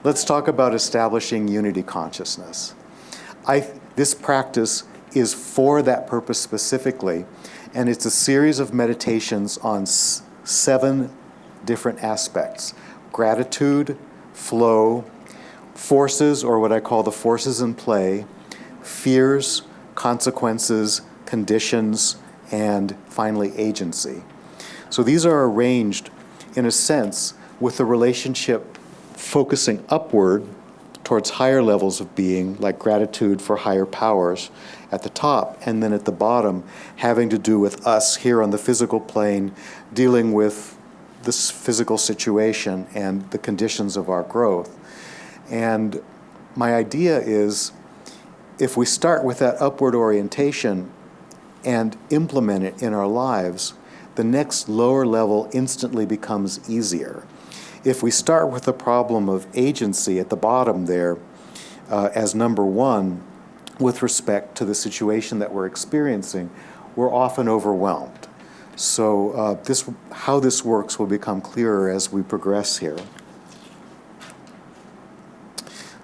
let's talk about establishing unity consciousness. This practice is for that purpose specifically, and it's a series of meditations on 7 different aspects: gratitude, flow, forces, or what I call the forces in play, fears, consequences, conditions, and finally agency. So these are arranged, in a sense, with the relationship focusing upward towards higher levels of being, like gratitude for higher powers at the top, and then at the bottom having to do with us here on the physical plane, dealing with this physical situation and the conditions of our growth. And my idea is, if we start with that upward orientation and implement it in our lives, the next lower level instantly becomes easier. If we start with the problem of agency at the bottom there as number 1 with respect to the situation that we're experiencing, we're often overwhelmed. So how this works will become clearer as we progress here.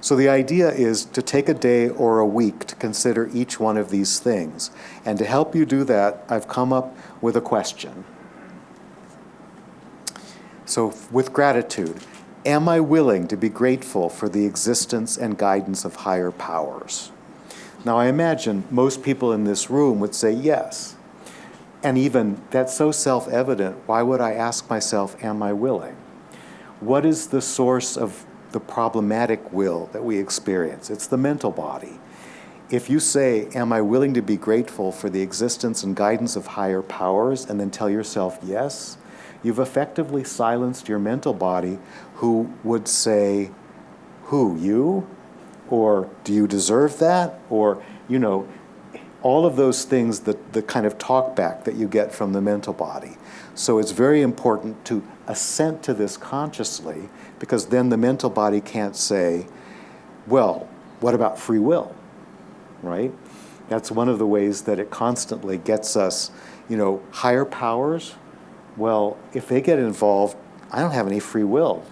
So the idea is to take a day or a week to consider each one of these things. And to help you do that, I've come up with a question. So with gratitude, am I willing to be grateful for the existence and guidance of higher powers? Now I imagine most people in this room would say yes. And even that's so self-evident, why would I ask myself, am I willing? What is the source of the problematic will that we experience? It's the mental body. If you say, am I willing to be grateful for the existence and guidance of higher powers, and then tell yourself yes, you've effectively silenced your mental body, who would say, who, you? Or do you deserve that? Or, all of those things, the kind of talk back that you get from the mental body. So it's very important to assent to this consciously, because then the mental body can't say, well, what about free will, right? That's one of the ways that it constantly gets us, higher powers. Well, if they get involved, I don't have any free will,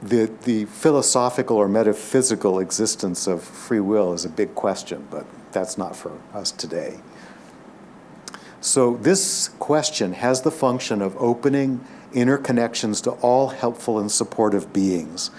The philosophical or metaphysical existence of free will is a big question, but that's not for us today. So this question has the function of opening inner connections to all helpful and supportive beings,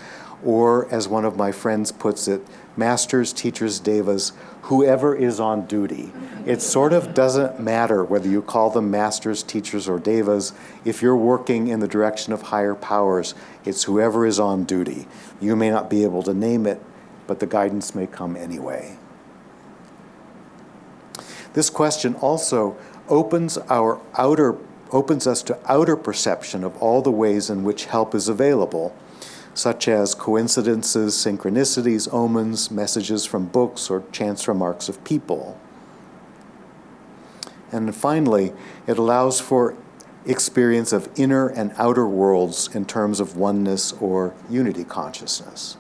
or as one of my friends puts it, masters, teachers, devas, whoever is on duty. It sort of doesn't matter whether you call them masters, teachers, or devas. If you're working in the direction of higher powers, it's whoever is on duty. You may not be able to name it, but the guidance may come anyway. This question also opens us to outer perception of all the ways in which help is available, such as coincidences, synchronicities, omens, messages from books, or chance remarks of people. And finally, it allows for experience of inner and outer worlds in terms of oneness or unity consciousness.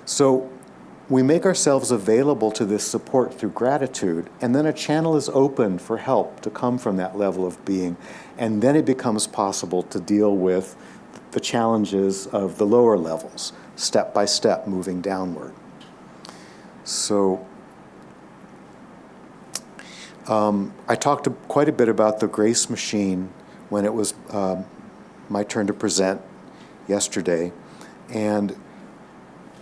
So we make ourselves available to this support through gratitude, and then a channel is open for help to come from that level of being, and then it becomes possible to deal with the challenges of the lower levels, step by step, moving downward. So I talked quite a bit about the grace machine when it was my turn to present yesterday, and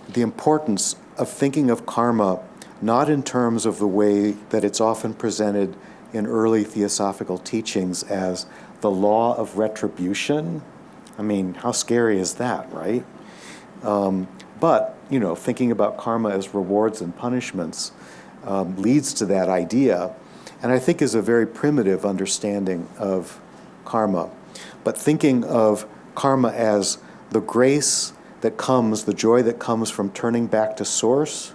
the importance of thinking of karma not in terms of the way that it's often presented in early theosophical teachings as the law of retribution. I mean, how scary is that, right? But, thinking about karma as rewards and punishments leads to that idea, and I think is a very primitive understanding of karma. But thinking of karma as the grace that comes, the joy that comes from turning back to Source,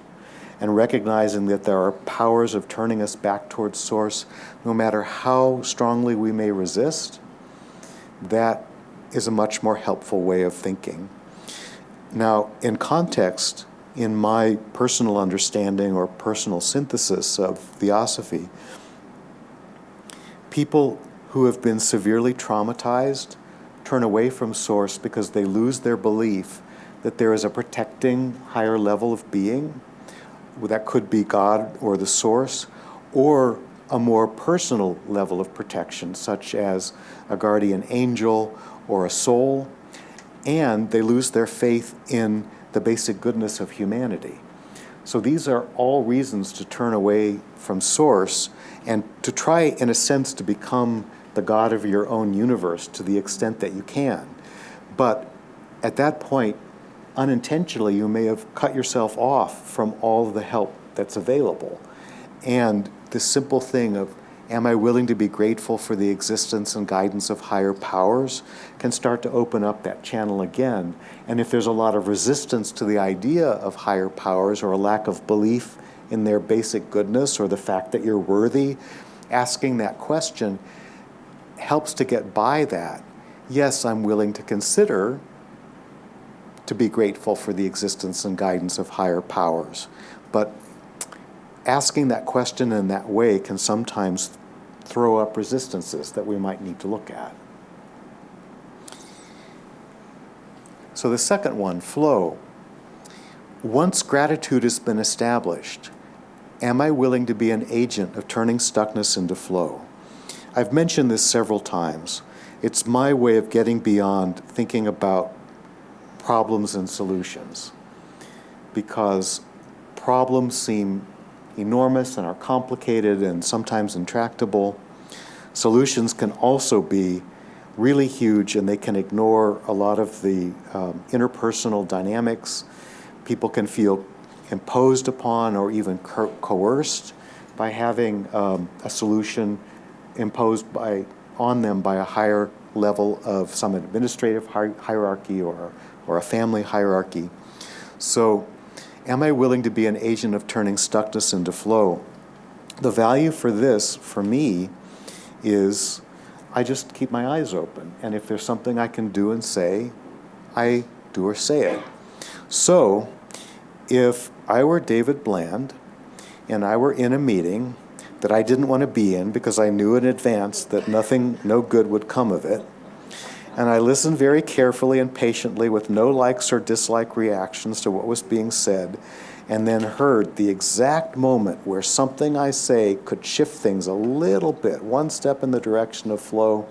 and recognizing that there are powers of turning us back towards Source, no matter how strongly we may resist, that is a much more helpful way of thinking. Now, in context, in my personal understanding or personal synthesis of Theosophy, people who have been severely traumatized turn away from Source because they lose their belief that there is a protecting higher level of being. That could be God or the Source, or a more personal level of protection, such as a guardian angel or a soul, and they lose their faith in the basic goodness of humanity. So these are all reasons to turn away from Source and to try, in a sense, to become the God of your own universe to the extent that you can. But at that point, unintentionally, you may have cut yourself off from all the help that's available. And the simple thing of, am I willing to be grateful for the existence and guidance of higher powers, can start to open up that channel again. And if there's a lot of resistance to the idea of higher powers, or a lack of belief in their basic goodness, or the fact that you're worthy, asking that question helps to get by that. Yes, I'm willing to consider to be grateful for the existence and guidance of higher powers. But asking that question in that way can sometimes throw up resistances that we might need to look at. So the second one, flow. Once gratitude has been established, am I willing to be an agent of turning stuckness into flow? I've mentioned this several times. It's my way of getting beyond thinking about problems and solutions, because problems seem enormous and are complicated and sometimes intractable. Solutions can also be really huge, and they can ignore a lot of the interpersonal dynamics. People can feel imposed upon or even coerced by having a solution imposed on them by a higher level of some administrative hierarchy or a family hierarchy. So, am I willing to be an agent of turning stuckness into flow? The value for this, for me, is I just keep my eyes open. And if there's something I can do and say, I do or say it. So, if I were David Bland and I were in a meeting that I didn't want to be in because I knew in advance that no good would come of it, and I listened very carefully and patiently with no likes or dislike reactions to what was being said, and then heard the exact moment where something I say could shift things a little bit, one step in the direction of flow,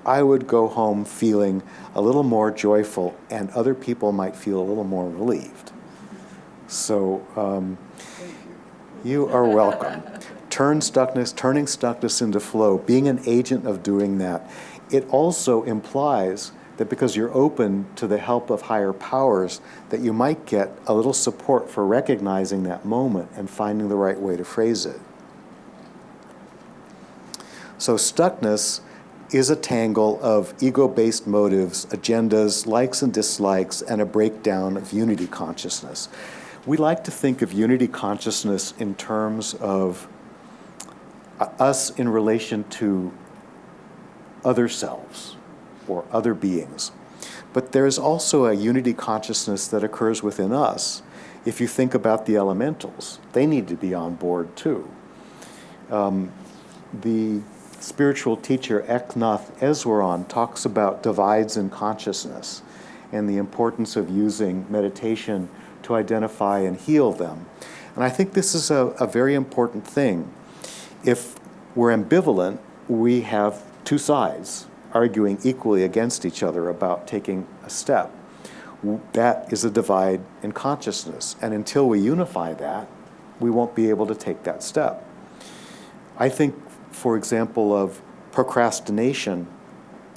I would go home feeling a little more joyful, and other people might feel a little more relieved. So you are welcome. Turning stuckness into flow, being an agent of doing that. It also implies that because you're open to the help of higher powers, that you might get a little support for recognizing that moment and finding the right way to phrase it. So stuckness is a tangle of ego-based motives, agendas, likes and dislikes, and a breakdown of unity consciousness. We like to think of unity consciousness in terms of us in relation to other selves or other beings. But there's also a unity consciousness that occurs within us. If you think about the elementals, they need to be on board too. The spiritual teacher Eknath Easwaran talks about divides in consciousness and the importance of using meditation to identify and heal them. And I think this is a very important thing. If we're ambivalent, we have two sides arguing equally against each other about taking a step. That is a divide in consciousness. And until we unify that, we won't be able to take that step. I think, for example, of procrastination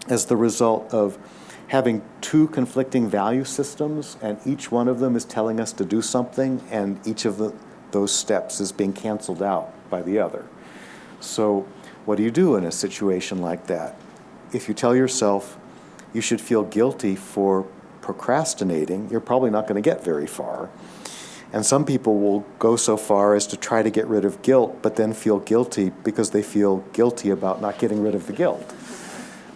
as the result of having two conflicting value systems, and each one of them is telling us to do something, and each of those steps is being canceled out by the other. So what do you do in a situation like that? If you tell yourself you should feel guilty for procrastinating, you're probably not going to get very far. And some people will go so far as to try to get rid of guilt, but then feel guilty because they feel guilty about not getting rid of the guilt.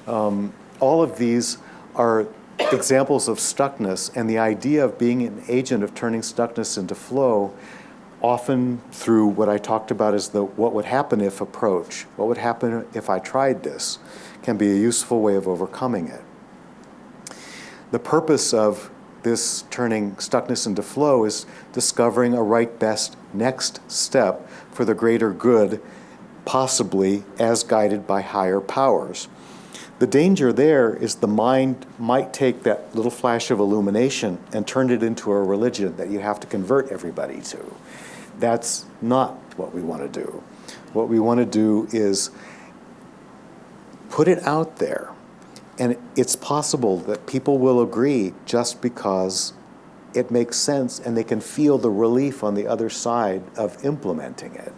All of these are examples of stuckness, and the idea of being an agent of turning stuckness into flow, often through what I talked about as the what would happen if approach, what would happen if I tried this, can be a useful way of overcoming it. The purpose of this turning stuckness into flow is discovering a right best next step for the greater good, possibly as guided by higher powers. The danger there is the mind might take that little flash of illumination and turn it into a religion that you have to convert everybody to. That's not what we want to do. What we want to do is put it out there. And it's possible that people will agree just because it makes sense and they can feel the relief on the other side of implementing it.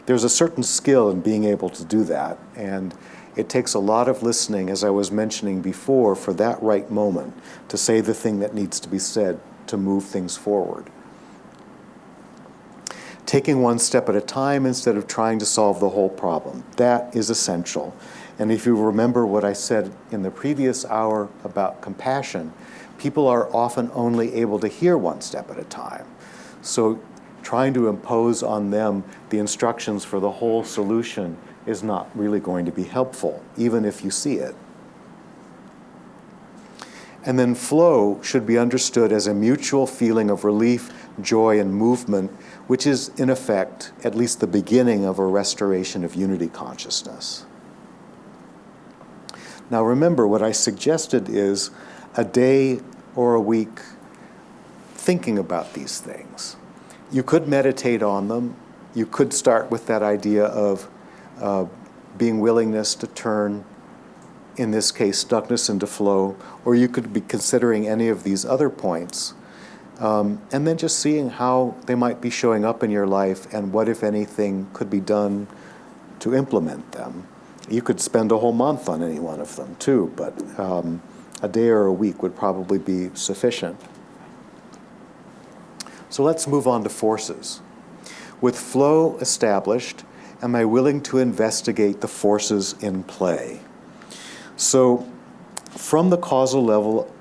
There's a certain skill in being able to do that, and it takes a lot of listening, as I was mentioning before, for that right moment to say the thing that needs to be said to move things forward. Taking one step at a time instead of trying to solve the whole problem. That is essential. And if you remember what I said in the previous hour about compassion, people are often only able to hear one step at a time. So trying to impose on them the instructions for the whole solution is not really going to be helpful, even if you see it. And then flow should be understood as a mutual feeling of relief, joy, and movement, which is, in effect, at least the beginning of a restoration of unity consciousness. Now remember, what I suggested is a day or a week thinking about these things. You could meditate on them. You could start with that idea of being willingness to turn, in this case, stuckness into flow, or you could be considering any of these other points, and then just seeing how they might be showing up in your life and what, if anything, could be done to implement them. You could spend a whole month on any one of them too, but a day or a week would probably be sufficient. So let's move on to forces. With flow established, am I willing to investigate the forces in play? So from the causal level,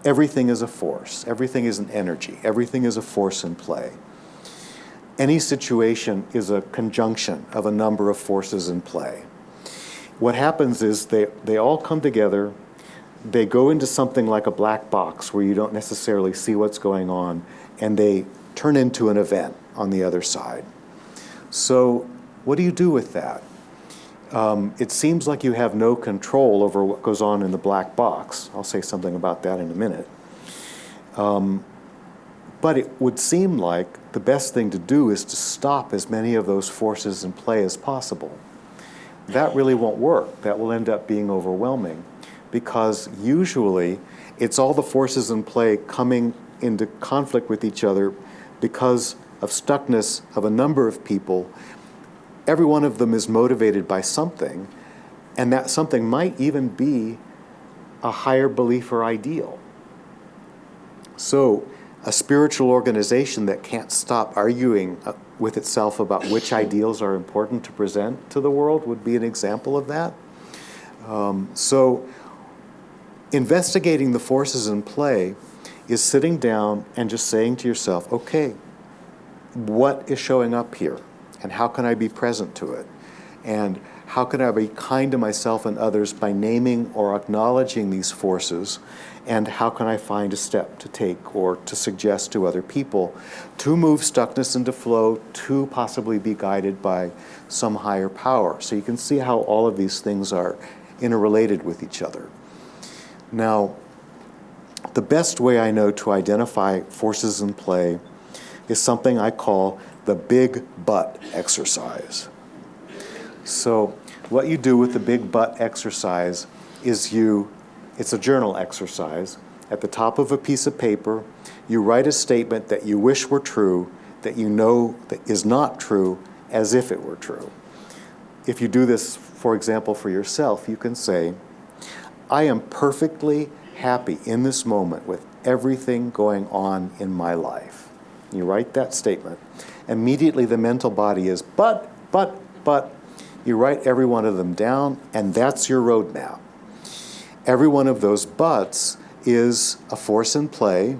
everything is a force. Everything is an energy. Everything is a force in play. Any situation is a conjunction of a number of forces in play. What happens is they all come together, they go into something like a black box where you don't necessarily see what's going on, and they turn into an event on the other side. So what do you do with that? It seems like you have no control over what goes on in the black box. I'll say something about that in a minute. But it would seem like the best thing to do is to stop as many of those forces in play as possible. That really won't work. That will end up being overwhelming, because usually it's all the forces in play coming into conflict with each other because of stuckness of a number of people. Every one of them is motivated by something, and that something might even be a higher belief or ideal. So a spiritual organization that can't stop arguing with itself about which ideals are important to present to the world would be an example of that. So investigating the forces in play is sitting down and just saying to yourself, okay, what is showing up here? And how can I be present to it? And how can I be kind to myself and others by naming or acknowledging these forces? And how can I find a step to take or to suggest to other people to move stuckness into flow, to possibly be guided by some higher power? So you can see how all of these things are interrelated with each other. Now, the best way I know to identify forces in play is something I call the big butt exercise. So what you do with the big butt exercise is it's a journal exercise. At the top of a piece of paper, you write a statement that you wish were true, that you know that is not true, as if it were true. If you do this, for example, for yourself, you can say, I am perfectly happy in this moment with everything going on in my life. You write that statement. Immediately the mental body is, but. You write every one of them down, and that's your roadmap. Every one of those buts is a force in play.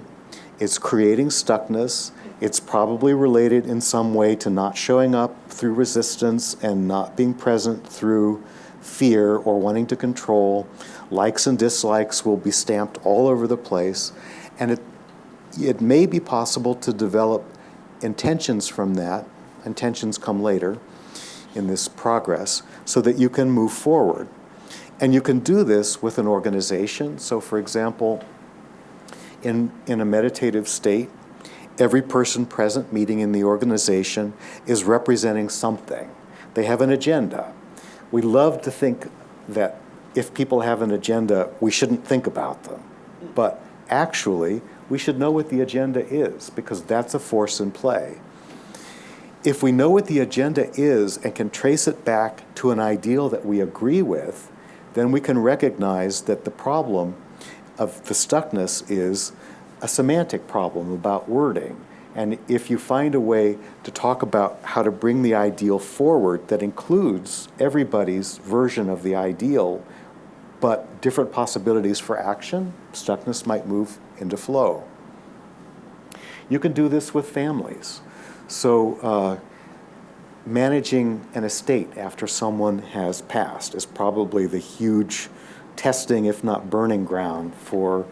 It's creating stuckness. It's probably related in some way to not showing up through resistance and not being present through fear or wanting to control. Likes and dislikes will be stamped all over the place. And it may be possible to develop intentions from that. Intentions come later in this progress, so that you can move forward. And you can do this with an organization. So for example, in a meditative state, every person present meeting in the organization is representing something. They have an agenda. We love to think that if people have an agenda, we shouldn't think about them. But actually, we should know what the agenda is, because that's a force in play. If we know what the agenda is and can trace it back to an ideal that we agree with, then we can recognize that the problem of the stuckness is a semantic problem about wording. And if you find a way to talk about how to bring the ideal forward that includes everybody's version of the ideal, but different possibilities for action, stuckness might move into flow. You can do this with families. So managing an estate after someone has passed is probably the huge testing, if not burning ground, for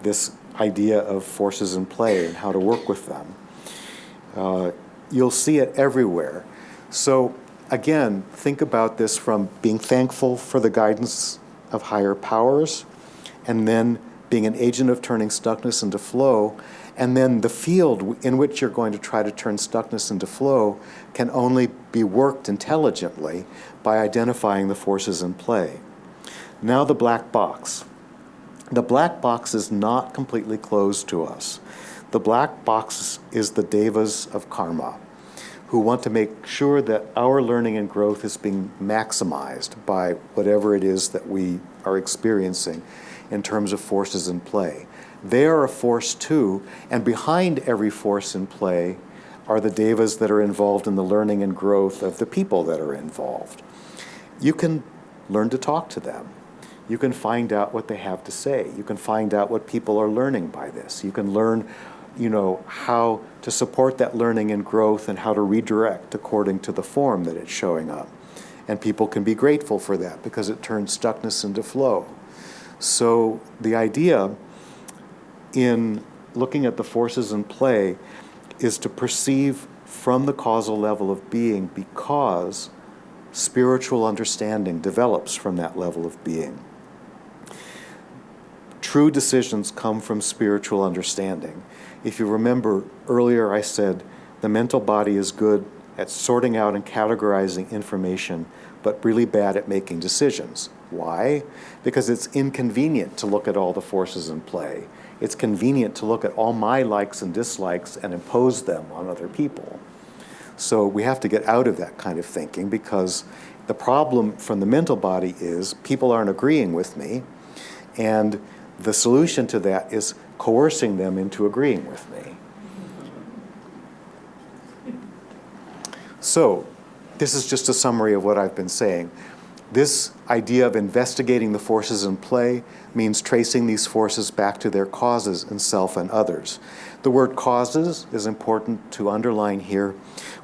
this idea of forces in play and how to work with them. You'll see it everywhere. So again, think about this from being thankful for the guidance of higher powers, and then being an agent of turning stuckness into flow. And then the field in which you're going to try to turn stuckness into flow can only be worked intelligently by identifying the forces in play. Now the black box. The black box is not completely closed to us. The black box is the devas of karma, who want to make sure that our learning and growth is being maximized by whatever it is that we are experiencing in terms of forces in play. They are a force too, and behind every force in play are the devas that are involved in the learning and growth of the people that are involved. You can learn to talk to them. You can find out what they have to say. You can find out what people are learning by this. You can learn, how to support that learning and growth and how to redirect according to the form that it's showing up. And people can be grateful for that because it turns stuckness into flow. So the idea in looking at the forces in play is to perceive from the causal level of being, because spiritual understanding develops from that level of being. True decisions come from spiritual understanding. If you remember earlier, I said the mental body is good at sorting out and categorizing information, but really bad at making decisions. Why? Because it's inconvenient to look at all the forces in play. It's convenient to look at all my likes and dislikes and impose them on other people. So we have to get out of that kind of thinking, because the problem from the mental body is people aren't agreeing with me, and the solution to that is coercing them into agreeing with me. So this is just a summary of what I've been saying. This idea of investigating the forces in play means tracing these forces back to their causes in self and others. The word causes is important to underline here.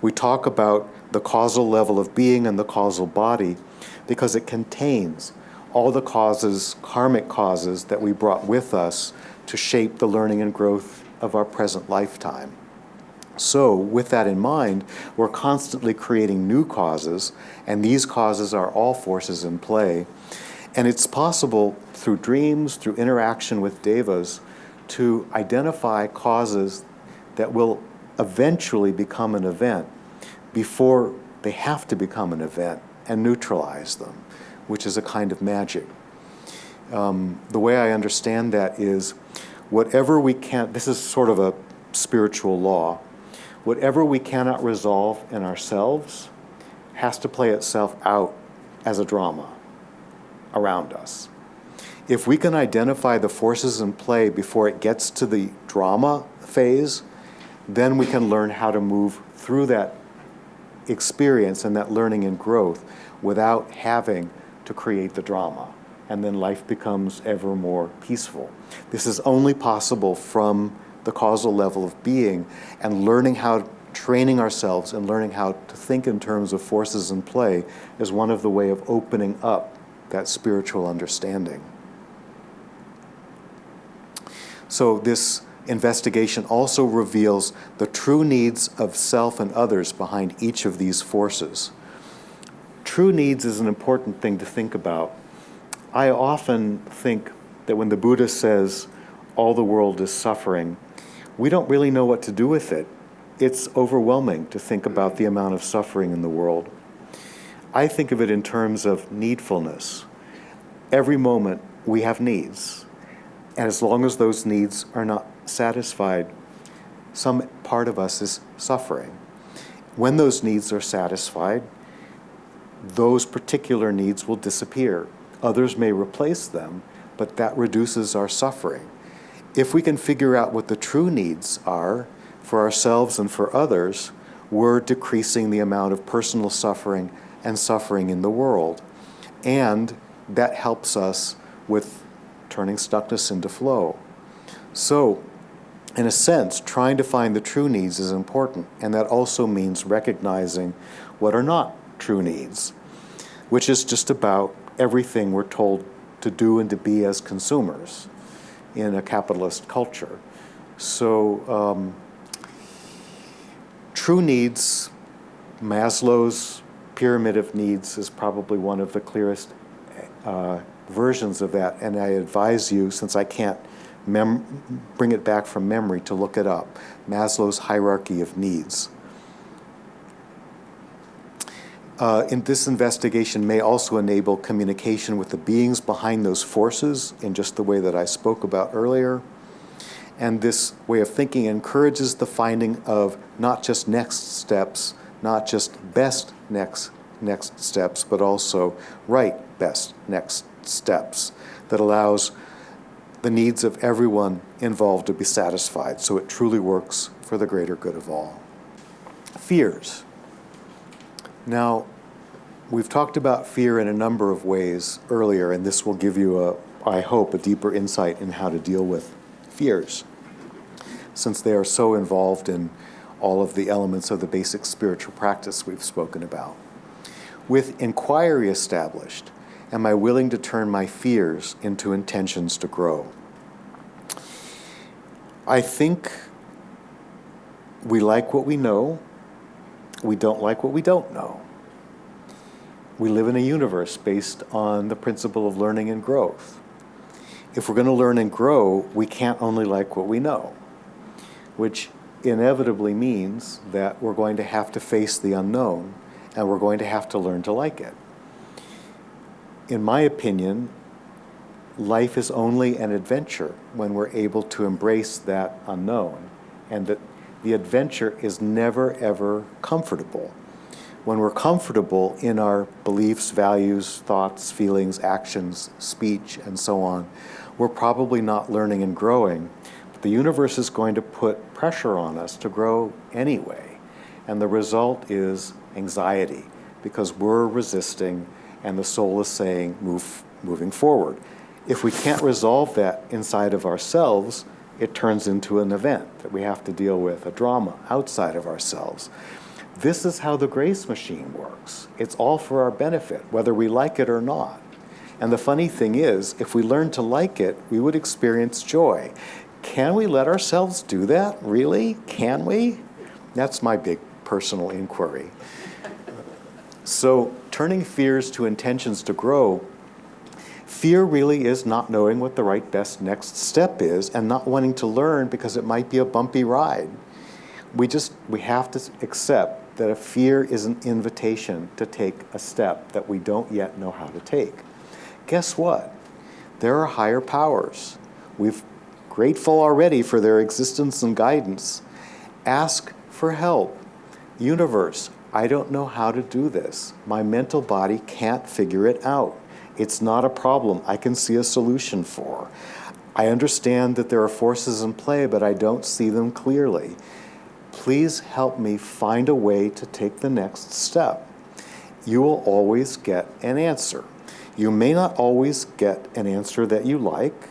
We talk about the causal level of being and the causal body because it contains all the causes, karmic causes, that we brought with us to shape the learning and growth of our present lifetime. So, with that in mind, we're constantly creating new causes, and these causes are all forces in play. And it's possible through dreams, through interaction with devas, to identify causes that will eventually become an event before they have to become an event, and neutralize them, which is a kind of magic. The way I understand that is, whatever we can't, this is sort of a spiritual law, whatever we cannot resolve in ourselves has to play itself out as a drama around us. If we can identify the forces in play before it gets to the drama phase, then we can learn how to move through that experience and that learning and growth without having to create the drama. And then life becomes ever more peaceful. This is only possible from the causal level of being, and learning how training ourselves and learning how to think in terms of forces in play is one of the way of opening up that spiritual understanding. So this investigation also reveals the true needs of self and others behind each of these forces. True needs is an important thing to think about. I often think that when the Buddha says all the world is suffering, we don't really know what to do with it. It's overwhelming to think about the amount of suffering in the world. I think of it in terms of needfulness. Every moment we have needs, and as long as those needs are not satisfied, some part of us is suffering. When those needs are satisfied, those particular needs will disappear. Others may replace them, but that reduces our suffering. If we can figure out what the true needs are for ourselves and for others, we're decreasing the amount of personal suffering and suffering in the world. And that helps us with turning stuckness into flow. So, in a sense, trying to find the true needs is important, and that also means recognizing what are not true needs, which is just about everything we're told to do and to be as consumers in a capitalist culture. So, true needs, Maslow's pyramid of needs is probably one of the clearest versions of that, and I advise you, since I can't bring it back from memory, to look it up. Maslow's hierarchy of needs. In this investigation may also enable communication with the beings behind those forces in just the way that I spoke about earlier. And this way of thinking encourages the finding of not just next steps, not just best next steps, but also right best next steps that allows the needs of everyone involved to be satisfied, so it truly works for the greater good of all. Fears. Now, we've talked about fear in a number of ways earlier, and this will give you, I hope, a deeper insight in how to deal with fears, since they are so involved in all of the elements of the basic spiritual practice we've spoken about. With inquiry established, am I willing to turn my fears into intentions to grow? I think we like what we know. We don't like what we don't know. We live in a universe based on the principle of learning and growth. If we're going to learn and grow, we can't only like what we know, which inevitably means that we're going to have to face the unknown, and we're going to have to learn to like it. In my opinion, life is only an adventure when we're able to embrace that unknown, and that the adventure is never, ever comfortable. When we're comfortable in our beliefs, values, thoughts, feelings, actions, speech, and so on, we're probably not learning and growing. But the universe is going to put pressure on us to grow anyway, and the result is anxiety, because we're resisting and the soul is saying, moving forward. If we can't resolve that inside of ourselves, it turns into an event that we have to deal with, a drama outside of ourselves. This is how the grace machine works. It's all for our benefit, whether we like it or not. And the funny thing is, if we learn to like it, we would experience joy. Can we let ourselves do that? Really? Can we? That's my big personal inquiry. So, turning fears to intentions to grow, fear really is not knowing what the right best next step is and not wanting to learn because it might be a bumpy ride. We have to accept that a fear is an invitation to take a step that we don't yet know how to take. Guess what? There are higher powers. We're grateful already for their existence and guidance. Ask for help. Universe, I don't know how to do this. My mental body can't figure it out. It's not a problem I can see a solution for. I understand that there are forces in play, but I don't see them clearly. Please help me find a way to take the next step. You will always get an answer. You may not always get an answer that you like,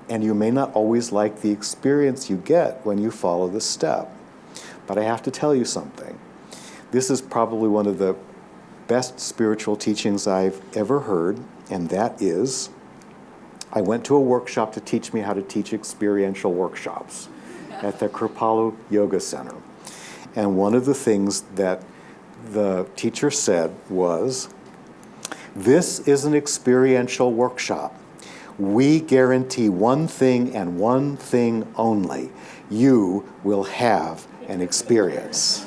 and you may not always like the experience you get when you follow the step. But I have to tell you something. This is probably one of the best spiritual teachings I've ever heard, and that is, I went to a workshop to teach me how to teach experiential workshops at the Kripalu Yoga Center. And one of the things that the teacher said was, this is an experiential workshop. We guarantee one thing and one thing only. You will have an experience.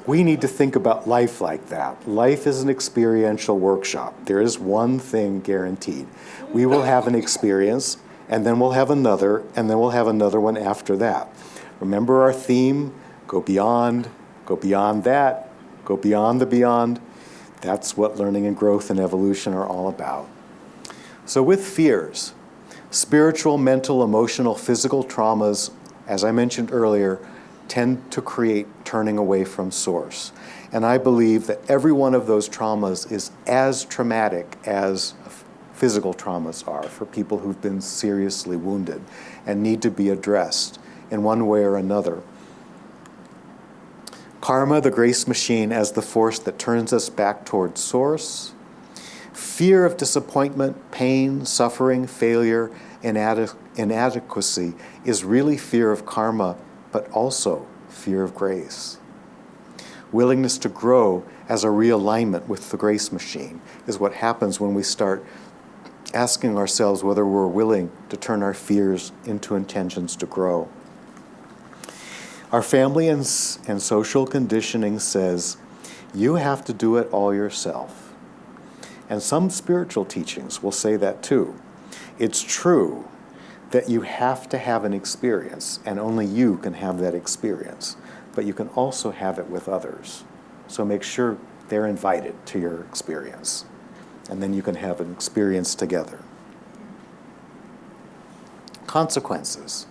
We need to think about life like that. Life is an experiential workshop. There is one thing guaranteed. We will have an experience, and then we'll have another, and then we'll have another one after that. Remember our theme? Go beyond that, go beyond the beyond. That's what learning and growth and evolution are all about. So with fears, spiritual, mental, emotional, physical traumas, as I mentioned earlier, tend to create turning away from source. And I believe that every one of those traumas is as traumatic as physical traumas are for people who've been seriously wounded and need to be addressed in one way or another. Karma, the grace machine, as the force that turns us back towards source. Fear of disappointment, pain, suffering, failure, inadequacy is really fear of karma, but also fear of grace. Willingness to grow as a realignment with the grace machine is what happens when we start asking ourselves whether we're willing to turn our fears into intentions to grow. Our family and social conditioning says, you have to do it all yourself. And some spiritual teachings will say that too. It's true that you have to have an experience, and only you can have that experience. But you can also have it with others. So make sure they're invited to your experience. And then you can have an experience together. Consequences.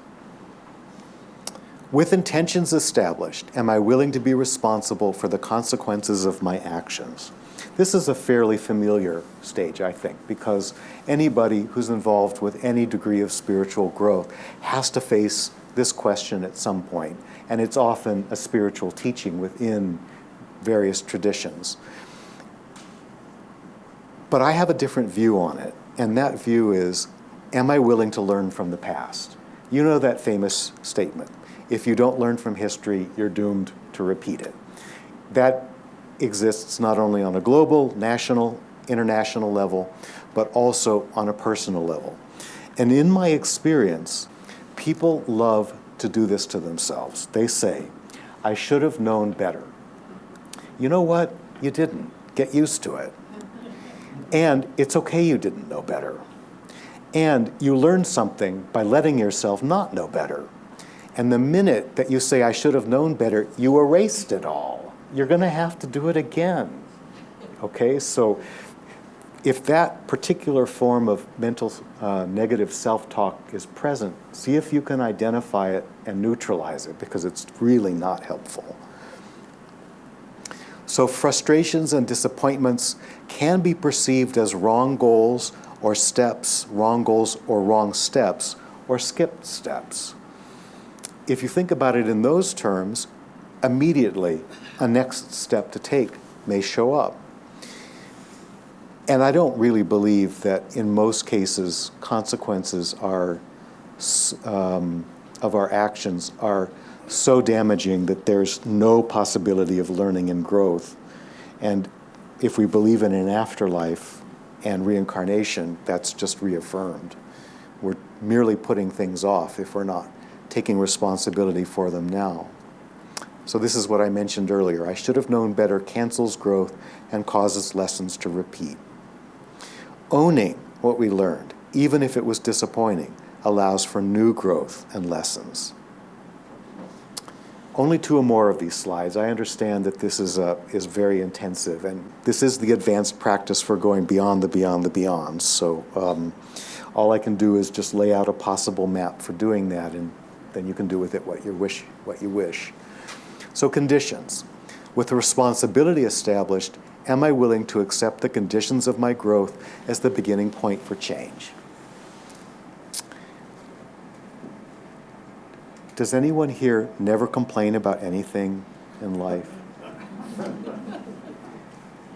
With intentions established, am I willing to be responsible for the consequences of my actions? This is a fairly familiar stage, I think, because anybody who's involved with any degree of spiritual growth has to face this question at some point, and it's often a spiritual teaching within various traditions. But I have a different view on it, and that view is, am I willing to learn from the past? You know that famous statement, if you don't learn from history, you're doomed to repeat it. That exists not only on a global, national, international level, but also on a personal level. And in my experience, people love to do this to themselves. They say, I should have known better. You know what? You didn't. Get used to it. And it's okay you didn't know better. And you learned something by letting yourself not know better. And the minute that you say, I should have known better, you erased it all. You're going to have to do it again. Okay? So if that particular form of mental negative self-talk is present, see if you can identify it and neutralize it, because it's really not helpful. So frustrations and disappointments can be perceived as wrong goals or steps, wrong goals or wrong steps, or skipped steps. If you think about it in those terms, immediately a next step to take may show up. And I don't really believe that in most cases consequences are of our actions are so damaging that there's no possibility of learning and growth. And if we believe in an afterlife and reincarnation, that's just reaffirmed. We're merely putting things off if we're not taking responsibility for them now. So this is what I mentioned earlier. I should have known better cancels growth and causes lessons to repeat. Owning what we learned, even if it was disappointing, allows for new growth and lessons. Only two or more of these slides. I understand that this is very intensive, and this is the advanced practice for going beyond the beyond the beyond. So all I can do is just lay out a possible map for doing that, and then you can do with it what you wish. So conditions. With the responsibility established, am I willing to accept the conditions of my growth as the beginning point for change? Does anyone here never complain about anything in life?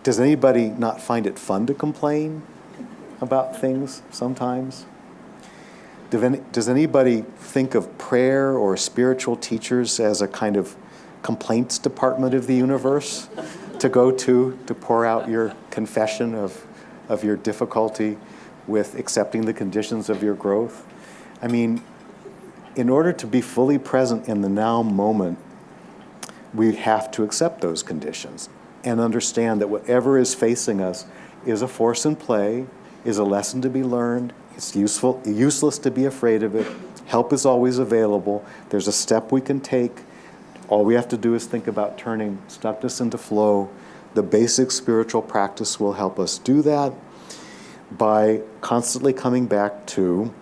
Does anybody not find it fun to complain about things sometimes? Does anybody think of prayer or spiritual teachers as a kind of complaints department of the universe to go to pour out your confession of your difficulty with accepting the conditions of your growth? I mean, in order to be fully present in the now moment, we have to accept those conditions and understand that whatever is facing us is a force in play, is a lesson to be learned. It's useless to be afraid of it. Help is always available. There's a step we can take. All we have to do is think about turning stuckness into flow. The basic spiritual practice will help us do that by constantly coming back to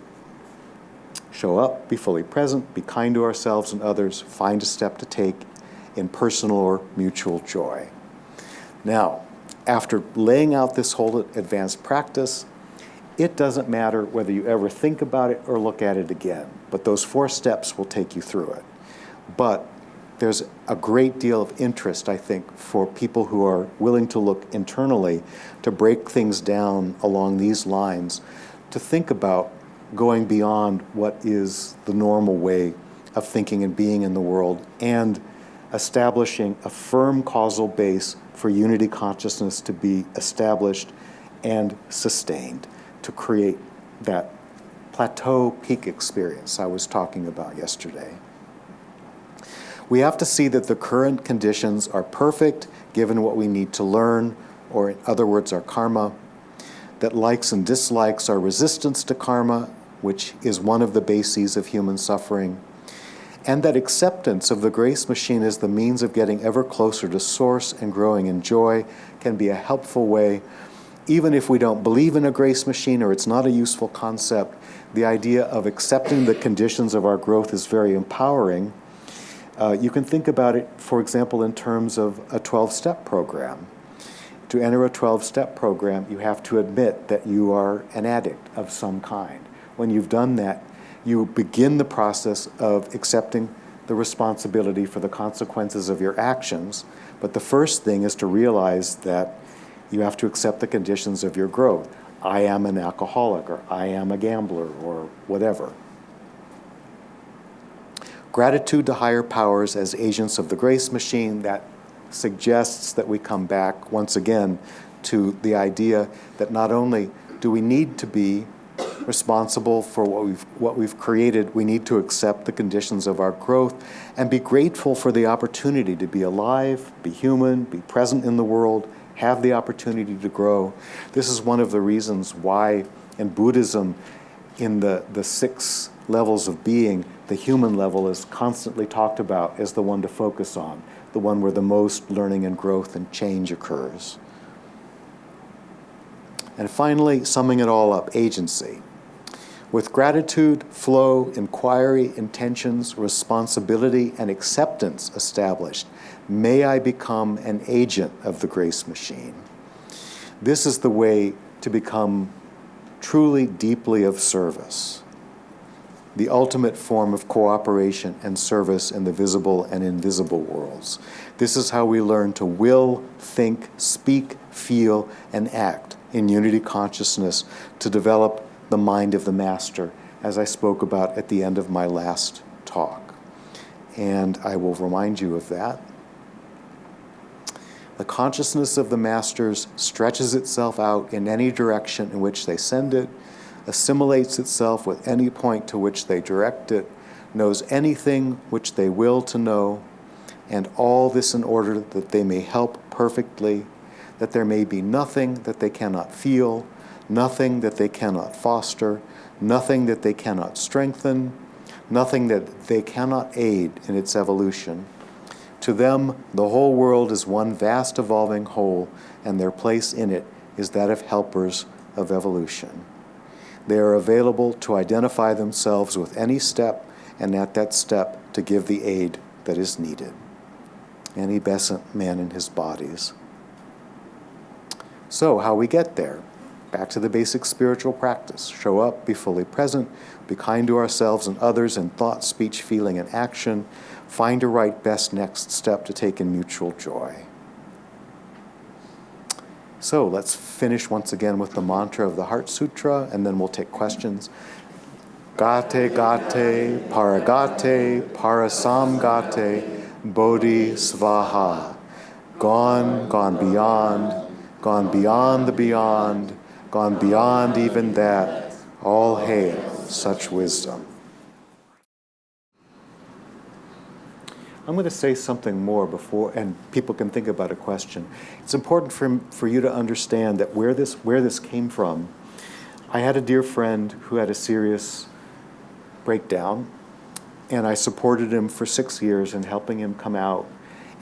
show up, be fully present, be kind to ourselves and others, find a step to take in personal or mutual joy. Now, after laying out this whole advanced practice, it doesn't matter whether you ever think about it or look at it again, but those 4 steps will take you through it. But there's a great deal of interest, I think, for people who are willing to look internally to break things down along these lines, to think about going beyond what is the normal way of thinking and being in the world, and establishing a firm causal base for unity consciousness to be established and sustained, to create that plateau peak experience I was talking about yesterday. We have to see that the current conditions are perfect given what we need to learn, or in other words, our karma, that likes and dislikes are resistance to karma, which is one of the bases of human suffering, and that acceptance of the grace machine as the means of getting ever closer to Source and growing in joy can be a helpful way. Even if we don't believe in a grace machine or it's not a useful concept, the idea of accepting the conditions of our growth is very empowering. You can think about it, for example, in terms of a 12-step program. To enter a 12-step program, you have to admit that you are an addict of some kind. When you've done that, you begin the process of accepting the responsibility for the consequences of your actions. But the first thing is to realize that you have to accept the conditions of your growth. I am an alcoholic, or I am a gambler, or whatever. Gratitude to higher powers as agents of the grace machine, that suggests that we come back once again to the idea that not only do we need to be responsible for what we've created, we need to accept the conditions of our growth and be grateful for the opportunity to be alive, be human, be present in the world, have the opportunity to grow. This is one of the reasons why in Buddhism, in the 6 levels of being, the human level is constantly talked about as the one to focus on, the one where the most learning and growth and change occurs. And finally, summing it all up, agency. With gratitude, flow, inquiry, intentions, responsibility, and acceptance established, may I become an agent of the grace machine. This is the way to become truly deeply of service, the ultimate form of cooperation and service in the visible and invisible worlds. This is how we learn to will, think, speak, feel, and act in unity consciousness to develop the mind of the master, as I spoke about at the end of my last talk. And I will remind you of that. The consciousness of the masters stretches itself out in any direction in which they send it, assimilates itself with any point to which they direct it, knows anything which they will to know, and all this in order that they may help perfectly, that there may be nothing that they cannot feel, nothing that they cannot foster, nothing that they cannot strengthen, nothing that they cannot aid in its evolution. To them, the whole world is one vast evolving whole, and their place in it is that of helpers of evolution. They are available to identify themselves with any step, and at that step to give the aid that is needed. Annie Besant, Man and His Bodies. So, how we get there? Back to the basic spiritual practice. Show up, be fully present, be kind to ourselves and others in thought, speech, feeling, and action. Find a right best next step to take in mutual joy. So let's finish once again with the mantra of the Heart Sutra, and then we'll take questions. Gate, gate, paragate, parasamgate, bodhi svaha. Gone, gone beyond the beyond, gone beyond even that. All hail such wisdom. I'm going to say something more before, and people can think about a question. It's important for you to understand that where this came from. I had a dear friend who had a serious breakdown, and I supported him for 6 years in helping him come out.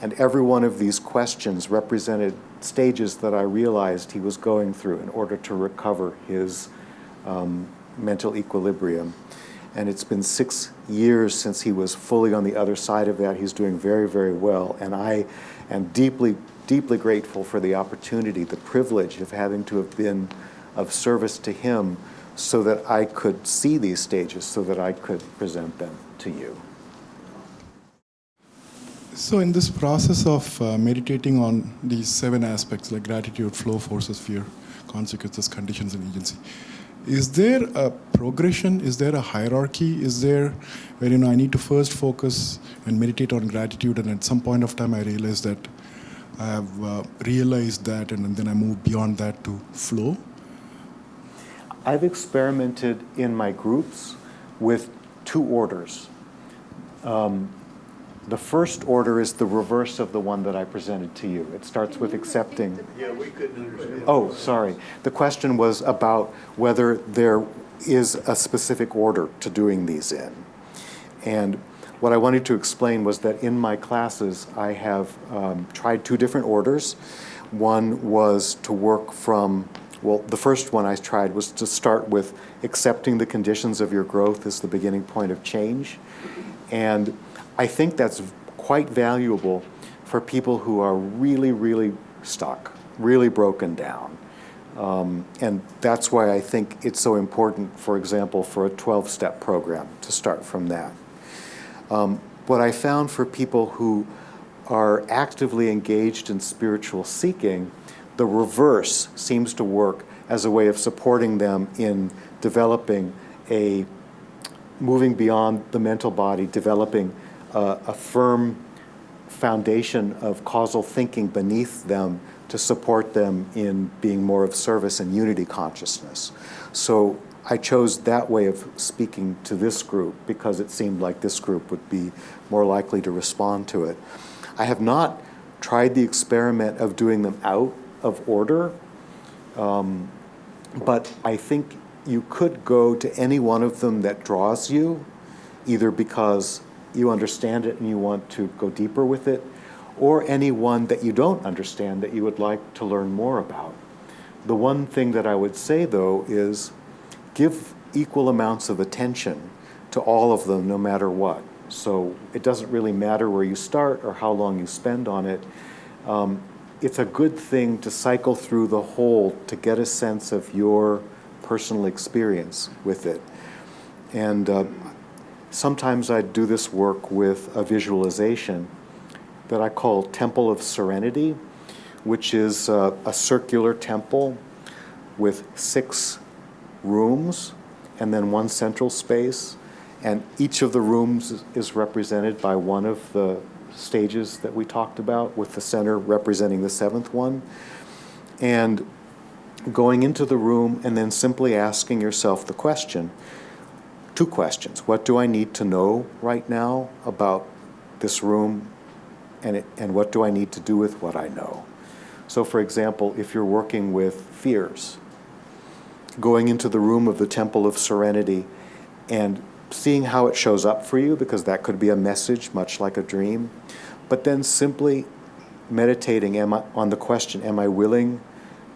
And every one of these questions represented stages that I realized he was going through in order to recover his mental equilibrium. And it's been 6 years since he was fully on the other side of that. He's doing very, very well. And I am deeply, deeply grateful for the opportunity, the privilege of having to have been of service to him so that I could see these stages, so that I could present them to you. So in this process of meditating on these 7 aspects, like gratitude, flow, forces, fear, consequences, conditions, and agency, is there a progression? Is there a hierarchy? Is there where I need to first focus and meditate on gratitude, and at some point of time I realize that I have realized that, and then I move beyond that to flow? I've experimented in my groups with 2 orders. The first order is the reverse of the one that I presented to you. It starts with accepting. Yeah, we couldn't understand. Oh, sorry. The question was about whether there is a specific order to doing these in. And what I wanted to explain was that in my classes, I have tried 2 different orders. One was to work from, well, the first one I tried was to start with accepting the conditions of your growth as the beginning point of change. And I think that's quite valuable for people who are really, really stuck, really broken down. And that's why I think it's so important, for example, for a 12-step program to start from that. What I found for people who are actively engaged in spiritual seeking, the reverse seems to work as a way of supporting them in developing moving beyond the mental body, developing a firm foundation of causal thinking beneath them to support them in being more of service and unity consciousness. So I chose that way of speaking to this group because it seemed like this group would be more likely to respond to it. I have not tried the experiment of doing them out of order, but I think you could go to any one of them that draws you, either because you understand it and you want to go deeper with it, or any one that you don't understand that you would like to learn more about. The one thing that I would say, though, is give equal amounts of attention to all of them, no matter what. So it doesn't really matter where you start or how long you spend on it. It's a good thing to cycle through the whole to get a sense of your personal experience with it. And sometimes I do this work with a visualization that I call Temple of Serenity, which is a circular temple with 6 rooms and then 1 central space. And each of the rooms is represented by one of the stages that we talked about, with the center representing the 7th one. And going into the room and then simply asking yourself the question, 2 questions. What do I need to know right now about this room, and what do I need to do with what I know? So for example, if you're working with fears, going into the room of the Temple of Serenity and seeing how it shows up for you, because that could be a message, much like a dream, but then simply meditating on the question, am I willing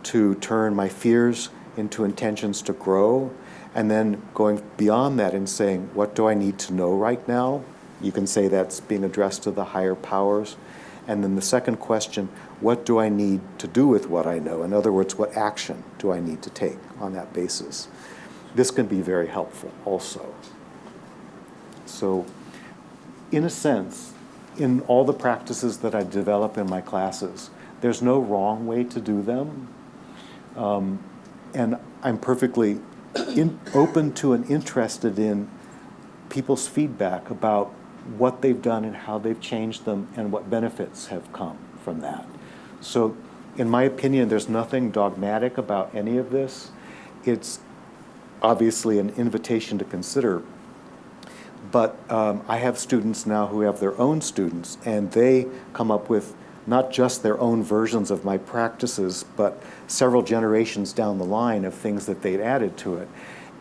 to turn my fears into intentions to grow? And then going beyond that and saying, what do I need to know right now? You can say that's being addressed to the higher powers. And then the second question, what do I need to do with what I know? In other words, what action do I need to take on that basis? This can be very helpful also. So, in a sense, in all the practices that I develop in my classes, there's no wrong way to do them. And I'm perfectly open to and interested in people's feedback about what they've done and how they've changed them and what benefits have come from that. So, in my opinion, there's nothing dogmatic about any of this. It's obviously an invitation to consider. But I have students now who have their own students, and they come up with not just their own versions of my practices, but several generations down the line of things that they'd added to it.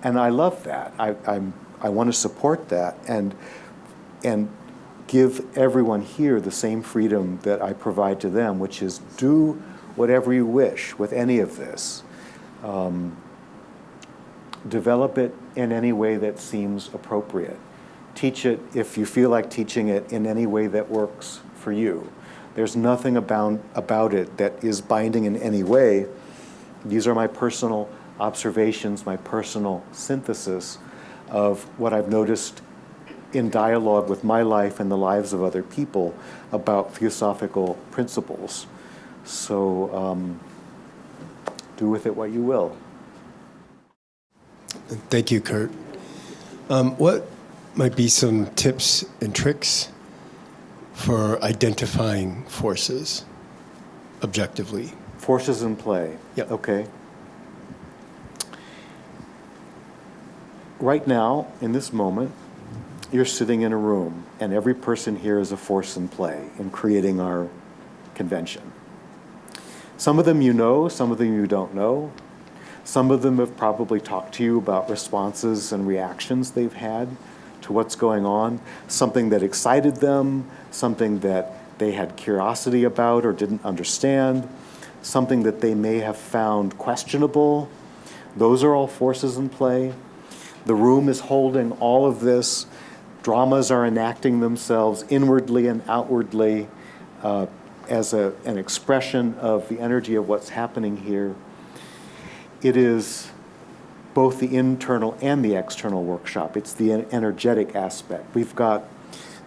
And I love that. I want to support that and give everyone here the same freedom that I provide to them, which is do whatever you wish with any of this. Develop it in any way that seems appropriate. Teach it if you feel like teaching it in any way that works for you. There's nothing about it that is binding in any way. These are my personal observations, my personal synthesis of what I've noticed in dialogue with my life and the lives of other people about theosophical principles. So do with it what you will. Thank you, Kurt. What might be some tips and tricks for identifying forces objectively? Forces in play. Yep. Okay. Right now, in this moment, you're sitting in a room, and every person here is a force in play in creating our convention. Some of them you know, some of them you don't know. Some of them have probably talked to you about responses and reactions they've had to what's going on, something that excited them, something that they had curiosity about or didn't understand, something that they may have found questionable. Those are all forces in play. The room is holding all of this. Dramas are enacting themselves inwardly and outwardly as an expression of the energy of what's happening here. It is both the internal and the external workshop. It's the energetic aspect. We've got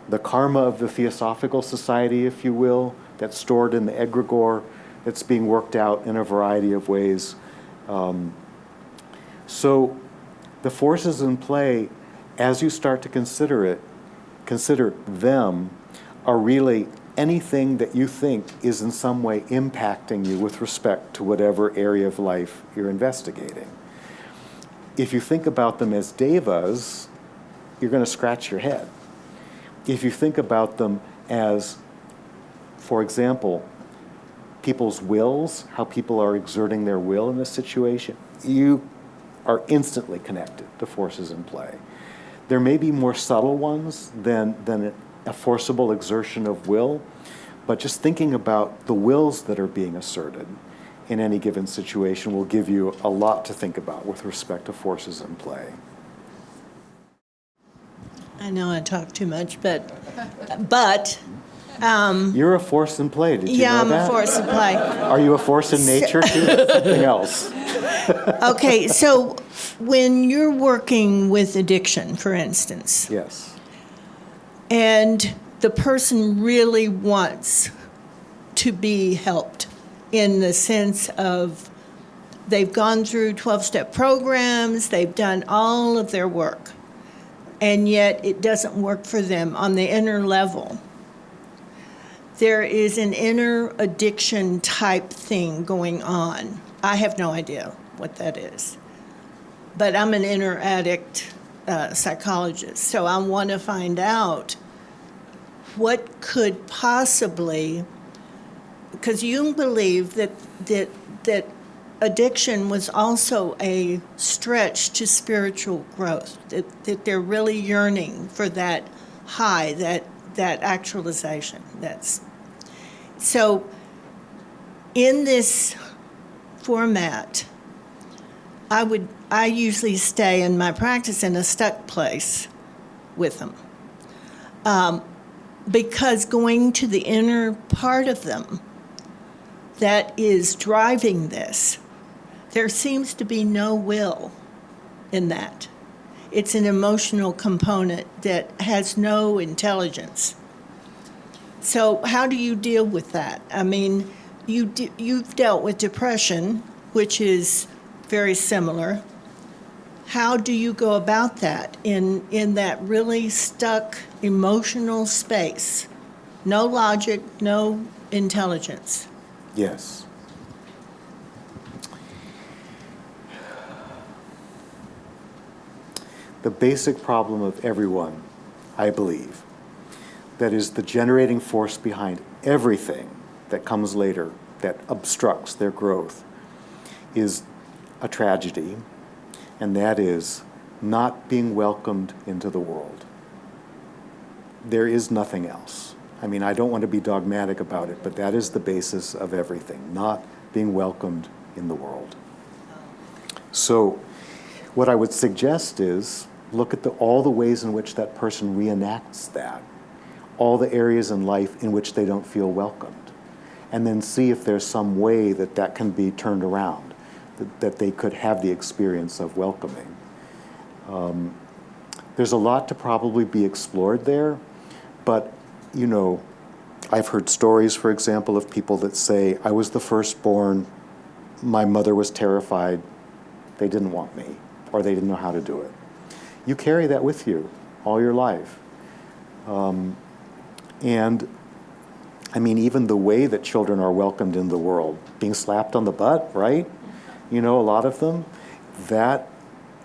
the karma of the Theosophical Society, if you will, that's stored in the egregore, that's being worked out in a variety of ways. So the forces in play, as you start to consider them, are really anything that you think is in some way impacting you with respect to whatever area of life you're investigating. If you think about them as devas, you're going to scratch your head. If you think about them as, for example, people's wills, how people are exerting their will in this situation, you are instantly connected to forces in play. There may be more subtle ones than a forcible exertion of will, but just thinking about the wills that are being asserted in any given situation will give you a lot to think about with respect to forces in play. I know I talk too much, but You're a force in play. Did you know I'm that? a force in play. Are you a force in nature too? Something else. Okay, so when you're working with addiction, for instance, Yes. and the person really wants to be helped in the sense of they've gone through 12-step programs, they've done all of their work, and yet it doesn't work for them on the inner level. There is an inner addiction type thing going on. I have no idea what that is. But I'm an inner addict psychologist, so I want to find out what could possibly, because Jung believed that addiction was also a stretch to spiritual growth, that they're really yearning for that high, that actualization. So in this format, I usually stay in my practice in a stuck place with them. because going to the inner part of them that is driving this, there seems to be no will in that. It's an emotional component that has no intelligence. So how do you deal with that? I mean, you've dealt with depression, which is very similar. How do you go about that in that really stuck emotional space? No logic, no intelligence. Yes. The basic problem of everyone, I believe, that is the generating force behind everything that comes later, that obstructs their growth, is a tragedy, and that is not being welcomed into the world. There is nothing else. I mean, I don't want to be dogmatic about it, but that is the basis of everything, not being welcomed in the world. So what I would suggest is look at all the ways in which that person reenacts that, all the areas in life in which they don't feel welcomed, and then see if there's some way that that can be turned around, that they could have the experience of welcoming. There's a lot to probably be explored there, but, you know, I've heard stories, for example, of people that say, I was the firstborn, my mother was terrified, they didn't want me, or they didn't know how to do it. You carry that with you all your life. And I mean, even the way that children are welcomed in the world, being slapped on the butt, right? You know, a lot of them, that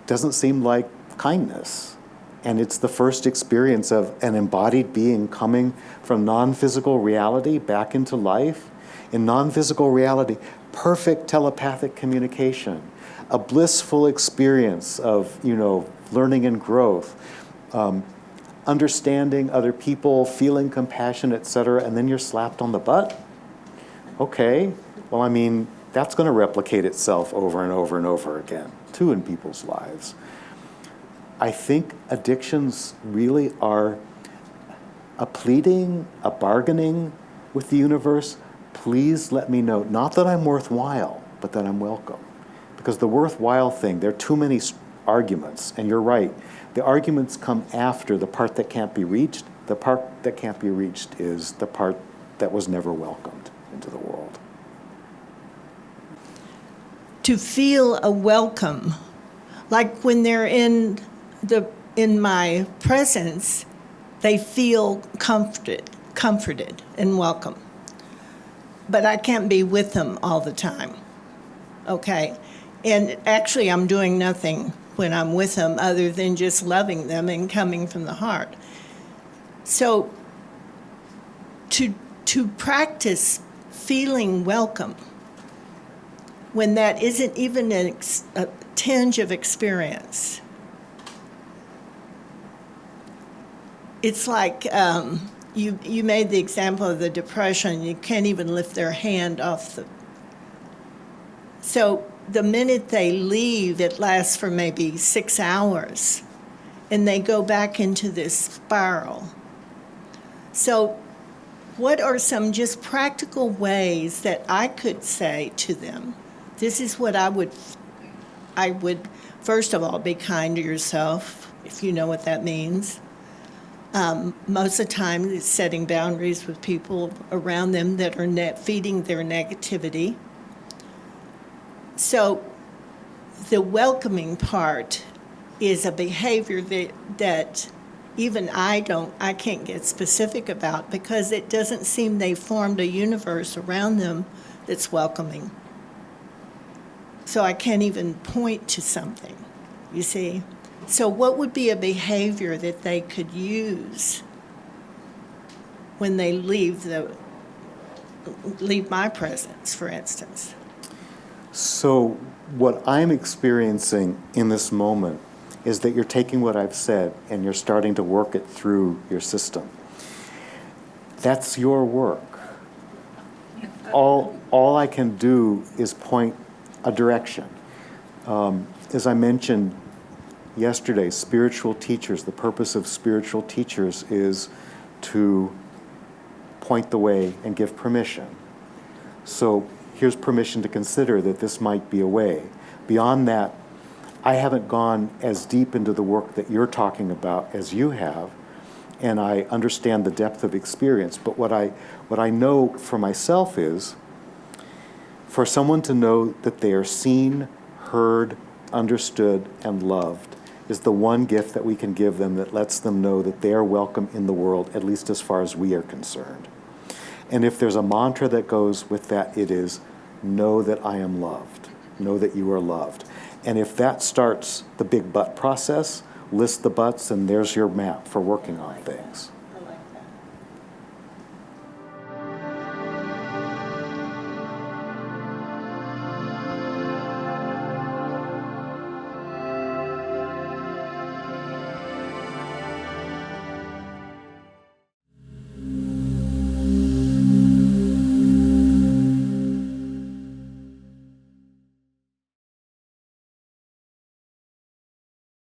doesn't seem like kindness. And it's the first experience of an embodied being coming from non-physical reality back into life. In non-physical reality, perfect telepathic communication, a blissful experience of, you know, learning and growth, understanding other people, feeling compassion, etc., and then you're slapped on the butt? Okay, well, I mean, that's going to replicate itself over and over and over again, too, in people's lives. I think addictions really are a pleading, a bargaining with the universe. Please let me know, not that I'm worthwhile, but that I'm welcome. Because the worthwhile thing, there are too many arguments, and you're right. The arguments come after the part that can't be reached. The part that can't be reached is the part that was never welcomed into the world. To feel a welcome, like when they're in my presence, they feel comforted and welcome. But I can't be with them all the time, okay? And actually, I'm doing nothing when I'm with them other than just loving them and coming from the heart. So to practice feeling welcome when that isn't even a tinge of experience, it's like you made the example of the depression. You can't even lift their hand off the... So the minute they leave, it lasts for maybe 6 hours, and they go back into this spiral. So what are some just practical ways that I could say to them? This is what I would, first of all, be kind to yourself, if you know what that means. Most of the time, it's setting boundaries with people around them that are feeding their negativity. So the welcoming part is a behavior that even I can't get specific about, because it doesn't seem they formed a universe around them that's welcoming. So I can't even point to something, you see? So what would be a behavior that they could use when they leave my presence, for instance? So what I'm experiencing in this moment is that you're taking what I've said and you're starting to work it through your system. That's your work. All I can do is point a direction. As I mentioned yesterday, spiritual teachers, the purpose of spiritual teachers is to point the way, and give permission. So here's permission to consider that this might be a way. Beyond that, I haven't gone as deep into the work that you're talking about as you have, and I understand the depth of experience. But what I know for myself is, for someone to know that they are seen, heard, understood, and loved is the one gift that we can give them that lets them know that they are welcome in the world, at least as far as we are concerned. And if there's a mantra that goes with that, it is, know that I am loved. Know that you are loved. And if that starts the big but process, list the buts, and there's your map for working on things.